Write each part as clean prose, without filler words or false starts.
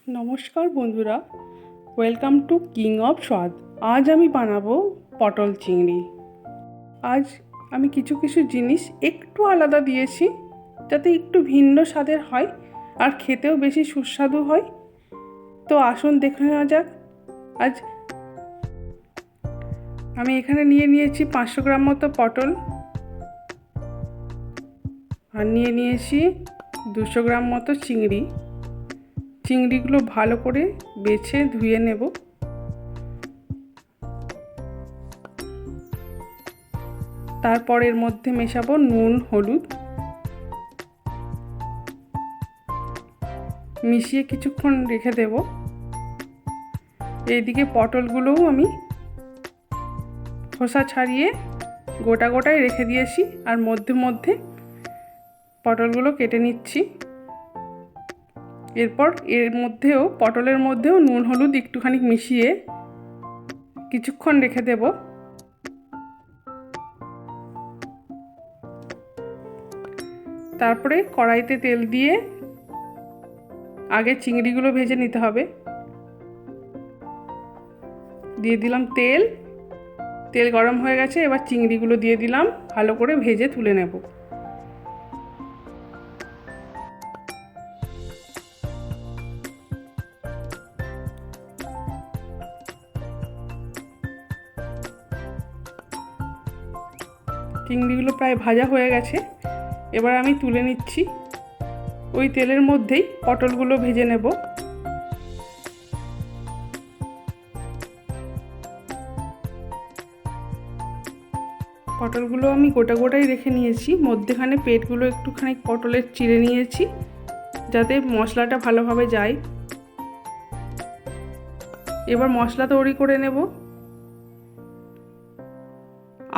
নমস্কার বন্ধুরা, welcome to king of স্বাদ। আজ আমি বানাবো পটল চিংড়ি। আজ আমি কিছু কিছু জিনিস একটু আলাদা দিয়েছি, যাতে একটু ভিন্ন স্বাদের হয় আর খেতেও বেশি সুস্বাদু হয়। তো আসুন দেখে নেওয়া যাক। আজ আমি এখানে নিয়েছি 500 গ্রাম মতো পটল, আর নিয়েছি 200 গ্রাম মতো চিংড়ি। চিংড়িগুলো ভালো করে বেছে ধুয়ে নেব। তারপর এর মধ্যে মেশাবো নুন, হলুদ, মিশিয়ে কিছুক্ষণ রেখে দেব। এইদিকে পটলগুলোও আমি খোসা ছাড়িয়ে গোটা গোটায় রেখে দিয়েছি, আর মধ্যে মধ্যে পটলগুলো কেটে নিচ্ছি। এরপর পটলের মধ্যেও নুন হলুদ একটুখানি মিশিয়ে কিছুক্ষণ রেখে দেব। তারপরে কড়াইতে তেল দিয়ে আগে চিংড়িগুলো ভেজে নিতে হবে। দিয়ে দিলাম তেল গরম হয়ে গেছে, এবার চিংড়িগুলো দিয়ে দিলাম, ভালো করে ভেজে তুলে নেব। চিংড়িগুলো প্রায় ভাজা হয়ে গেছে, এবার আমি তুলে নিচ্ছি। ওই তেলের মধ্যেই পটলগুলো ভেজে নেব। পটলগুলো আমি গোটা গোটাই রেখে নিয়েছি, মধ্যেখানে পেটগুলো একটুখানি পটলের চিড়ে নিয়েছি, যাতে মশলাটা ভালোভাবে যায়। এবার মশলা তৈরি করে নেব।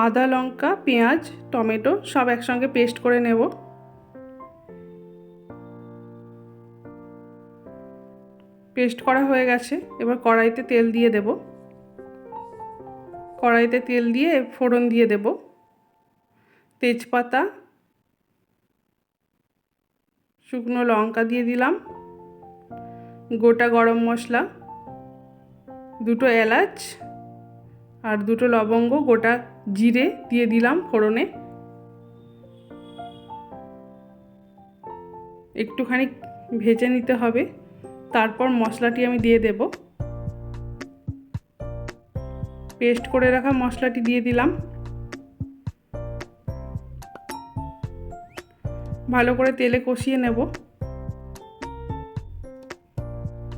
আদা, লঙ্কা, পেঁয়াজ, টমেটো সব একসঙ্গে পেস্ট করে নেব। পেস্ট করা হয়ে গেছে, এবার কড়াইতে তেল দিয়ে দেব। কড়াইতে তেল দিয়ে ফোড়ন দিয়ে দেব। তেজপাতা, শুকনো লঙ্কা দিয়ে দিলাম, গোটা গরম মশলা, 2 এলাচ আর 2 লবঙ্গ, গোটা জিরে দিয়ে দিলাম ফোড়নে। একটুখানি ভেজে নিতে হবে, তারপর মশলাটি আমি দিয়ে দেব। পেস্ট করে রাখা মশলাটি দিয়ে দিলাম। ভালো করে তেলে কষিয়ে নেব।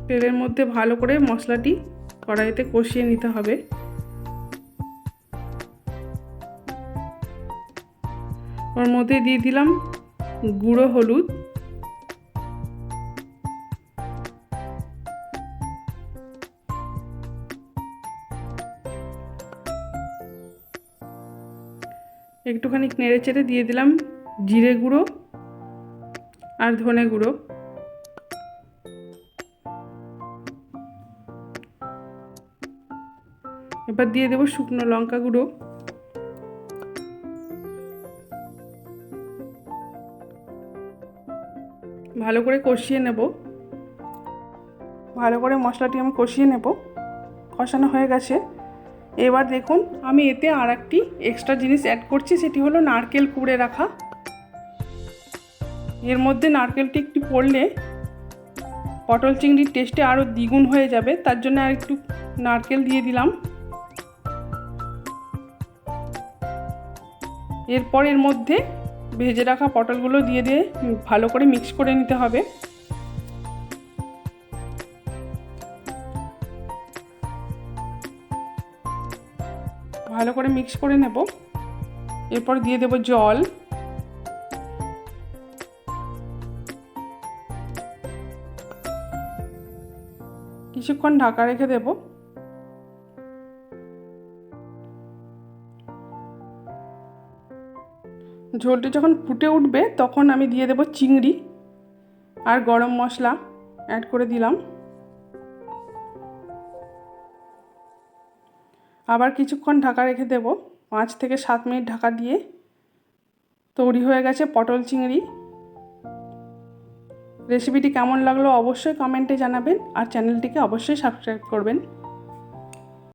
তেলের মধ্যে ভালো করে মশলাটি কড়াইতে কষিয়ে নিতে হবে। ওর মধ্যে দিয়ে দিলাম গুঁড়ো হলুদ, একটুখানি নেড়ে চেড়ে দিয়ে দিলাম জিরে গুঁড়ো আর ধনে গুঁড়ো। এবার দিয়ে দেব শুকনো লঙ্কা গুঁড়ো। ভালো করে কষিয়ে নেব। ভালো করে মশলাটি আমি কষিয়ে নেব। কষানো হয়ে গেছে, এবার দেখুন আমি এতে আর একটি এক্সট্রা জিনিস অ্যাড করছি, সেটি হলো নারকেল কুড়ে রাখা। এর মধ্যে নারকেলটি একটু পড়লে পটল চিংড়ির টেস্টে আরও দ্বিগুণ হয়ে যাবে, তার জন্য আর একটু নারকেল দিয়ে দিলাম। এরপর এর মধ্যে ভেজে রাখা পটলগুলো দিয়ে ভালো করে মিক্স করে নিতে হবে। ভালো করে মিক্স করে নেব। এরপর দিয়ে দেব জল। কিছুক্ষণ ঢাকা রেখে দেব। ঝোলটি যখন ফুটে উঠবে তখন আমি দিয়ে দেব চিংড়ি আর গরম মশলা অ্যাড করে দিলাম। আবার কিছুক্ষণ ঢাকা রেখে দেব। 5 থেকে 7 মিনিট ঢাকা দিয়ে তৈরি হয়ে গেছে পটল চিংড়ি। রেসিপিটি কেমন লাগলো অবশ্যই কমেন্টে জানাবেন আর চ্যানেলটিকে অবশ্যই সাবস্ক্রাইব করবেন।